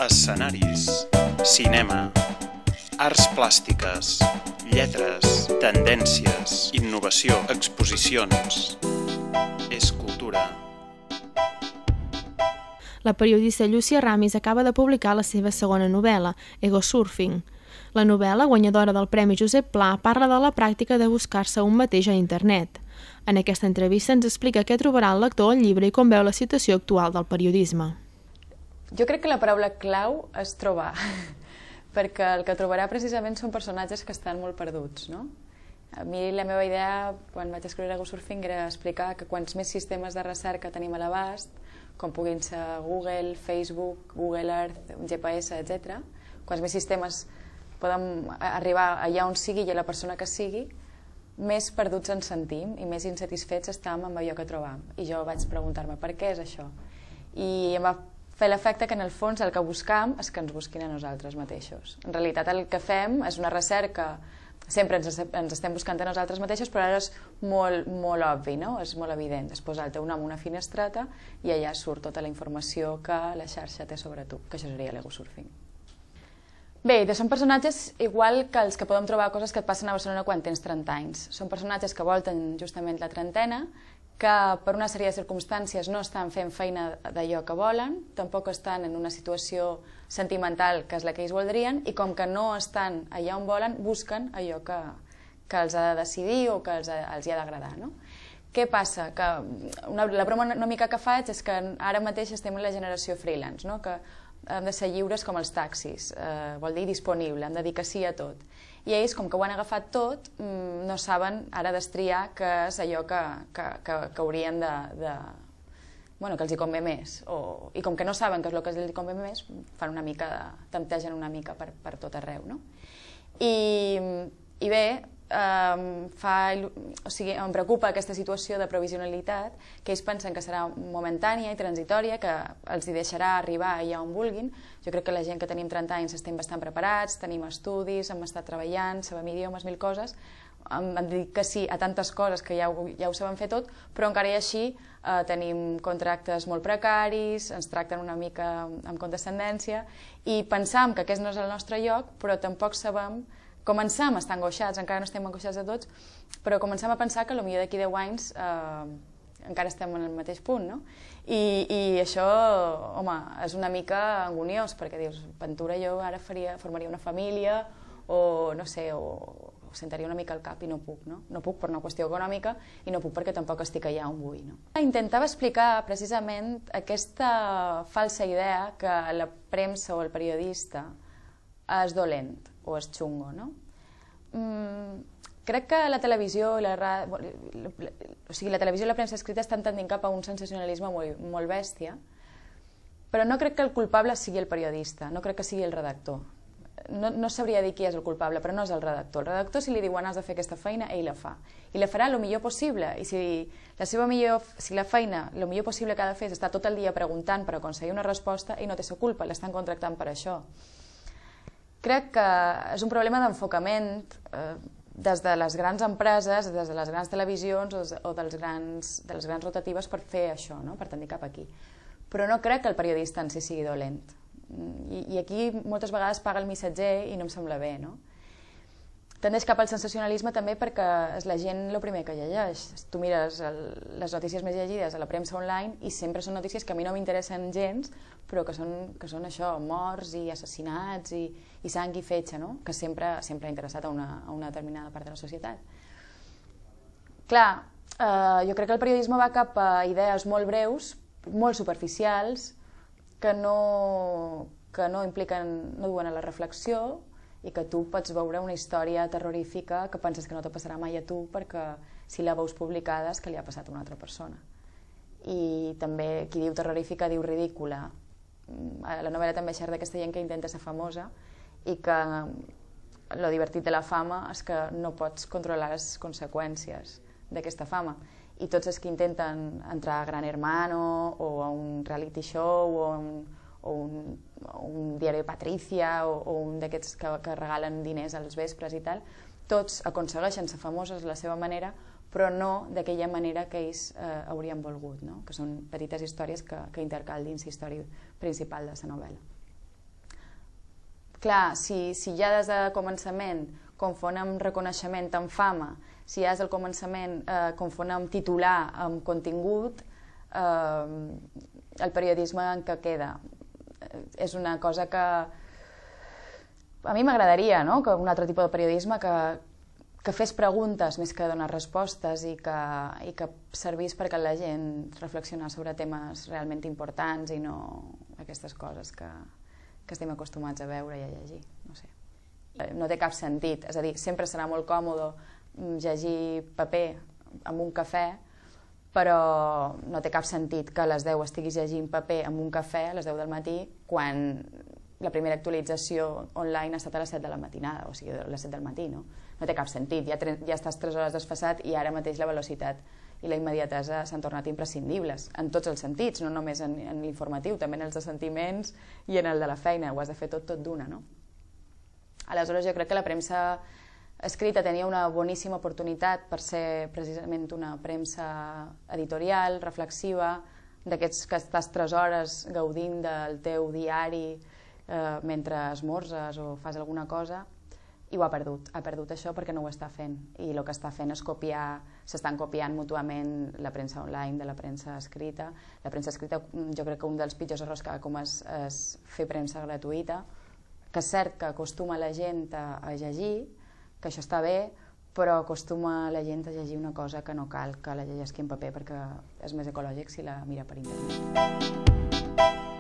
Escenaris, cinema, arts plàstiques, lletres, tendències, innovació, exposicions. És cultura. La periodista Llúcia Ramis acaba de publicar la seva segona novel·la, Egosurfing. La novel·la, guanyadora del Premi Josep Pla, parla de la pràctica de buscar-se un mateix a internet. En aquesta entrevista ens explica què trobarà el lector al llibre i com veu la situació actual del periodisme. Jo crec que la paraula clau és trobar, perquè el que trobarà precisament són personatges que estan molt perduts, no? A mi la meva idea, quan vaig escriure Egosurfing, era explicar que quants més sistemes de recerca tenim a l'abast, com puguin ser Google, Facebook, Google Earth, GPS, etc., quants més sistemes podem arribar allà on sigui i a la persona que sigui, més perduts ens sentim i més insatisfets estem amb allò que trobam. I jo vaig preguntar-me per què és això. I em va fer l'efecte que en el fons el que buscam és que ens busquin a nosaltres mateixos. En realitat el que fem és una recerca, sempre ens estem buscant a nosaltres mateixos, però ara és molt obvi, no? És molt evident. És posar el teu nom a una finestreta i allà surt tota la informació que la xarxa té sobre tu, que això seria l'egosurfing. Bé, són personatges igual que els que podem trobar coses que et passen a Barcelona quan tens 30 anys. Són personatges que volten justament la trentena, que per una sèrie de circumstàncies no estan fent feina d'allò que volen, tampoc estan en una situació sentimental que és la que ells voldrien, i com que no estan allà on volen, busquen allò que els ha de decidir o que els ha d'agradar, no? Què passa? La broma una mica que faig és que ara mateix estem en la generació freelance, no? Que hem de ser lliures com els taxis, vol dir disponible, hem de dir que sí a tot. I ells, com que ho han agafat tot, no saben ara destriar què és allò que haurien bueno, que els hi convé més. I com que no saben què és el que els hi convé més, fan una mica, tantegen una mica per tot arreu, no? I bé, em preocupa aquesta situació de provisionalitat, que ells pensen que serà momentània i transitòria, que els hi deixarà arribar allà on vulguin. Jo crec que la gent que tenim 30 anys estem bastant preparats, tenim estudis, hem estat treballant, sabem idiomes, 1000 coses, hem dit que sí a tantes coses que ja ho sabem fer tot, però encara i així tenim contractes molt precaris, ens tracten una mica amb condescendència i pensam que aquest no és el nostre lloc, però tampoc sabem. Comencem a estar angoixats, encara no estem angoixats a tots, però comencem a pensar que potser d'aquí 10 anys encara estem en el mateix punt, no? I això, home, és una mica anguniós, perquè dius, Ventura, jo ara formaria una família, o no sé, o sentaria una mica el cap i no puc, no? No puc per una qüestió econòmica i no puc perquè tampoc estic allà on vull, no? Intentava explicar precisament aquesta falsa idea que la premsa o el periodista és dolent o és xungo, no? Crec que la televisió i la televisió i la premsa escrita estan tendint cap a un sensacionalisme molt bèstia, però no crec que el culpable sigui el periodista, no crec que sigui el redactor. No sabria dir qui és el culpable, però no és el redactor. El redactor, si li diuen has de fer aquesta feina, ell la fa. I la farà el millor possible, i si la feina el millor possible que ha de fer és estar tot el dia preguntant per aconseguir una resposta, ell no té la culpa, l'estan contractant per això. Crec que és un problema d'enfocament des de les grans empreses, des de les grans televisions o de les grans rotatives per fer això, per tendir cap aquí. Però no crec que el periodista en si sigui dolent. I aquí moltes vegades paga el missatger i no em sembla bé, no? Tendeix cap al sensacionalisme també perquè és la gent el primer que llegeix. Tu mires les notícies més llegides a la premsa online i sempre són notícies que a mi no m'interessen gens, però que són això, morts i assassinats i sang i fetge, no? Que sempre ha interessat a una determinada part de la societat. Clar, jo crec que el periodisme va cap a idees molt breus, molt superficials, que no duen a la reflexió i que tu pots veure una història terrorífica que penses que no te passarà mai a tu perquè si la veus publicada és que li ha passat a una altra persona. I també qui diu terrorífica diu ridícula. A la novel·la també xerra d'aquesta gent que intenta ser famosa i que el divertit de la fama és que no pots controlar les conseqüències d'aquesta fama. I tots els que intenten entrar a Gran Hermano o a un reality show o un diari de Patricia o un d'aquests que regalen diners als vespres i tal, tots aconsegueixen ser famosos a la seva manera, però no d'aquella manera que ells haurien volgut, que són petites històries que intercalen dins la història principal de la novel·la. Clar, si ja des de començament confonem reconeixement amb fama, si ja des del començament confonem titular amb contingut, el periodisme en què queda. És una cosa que a mi m'agradaria, no?, que un altre tipus de periodisme que fes preguntes més que donar respostes i que servís perquè la gent reflexionés sobre temes realment importants i no aquestes coses que estem acostumats a veure i a llegir. No sé. No té cap sentit. És a dir, sempre serà molt còmode llegir paper amb un cafè, però no té cap sentit que a les 10 estiguis llegint paper amb un cafè a les 10 del matí quan la primera actualització online ha estat a les 7 de la matinada, o sigui, a les 7 del matí, no? No té cap sentit, ja estàs 3 hores desfasat i ara mateix la velocitat i la immediatesa s'han tornat imprescindibles, en tots els sentits, no només en l'informatiu, també en els de sentiments i en el de la feina, ho has de fer tot d'una, no? Aleshores, jo crec que la premsa escrita tenia una boníssima oportunitat per ser precisament una premsa editorial, reflexiva, d'aquests que estàs 3 hores gaudint del teu diari mentre esmorzes o fas alguna cosa, i ho ha perdut això perquè no ho està fent, i el que està fent és copiar, s'estan copiant mútuament la premsa online de la premsa escrita. La premsa escrita, jo crec que un dels pitjors errors que ha comès és fer premsa gratuïta, que és cert que acostuma la gent a llegir, que això està bé, però acostuma la gent a llegir una cosa que no cal que la llegeixi en paper perquè és més ecològic si la mira per internet.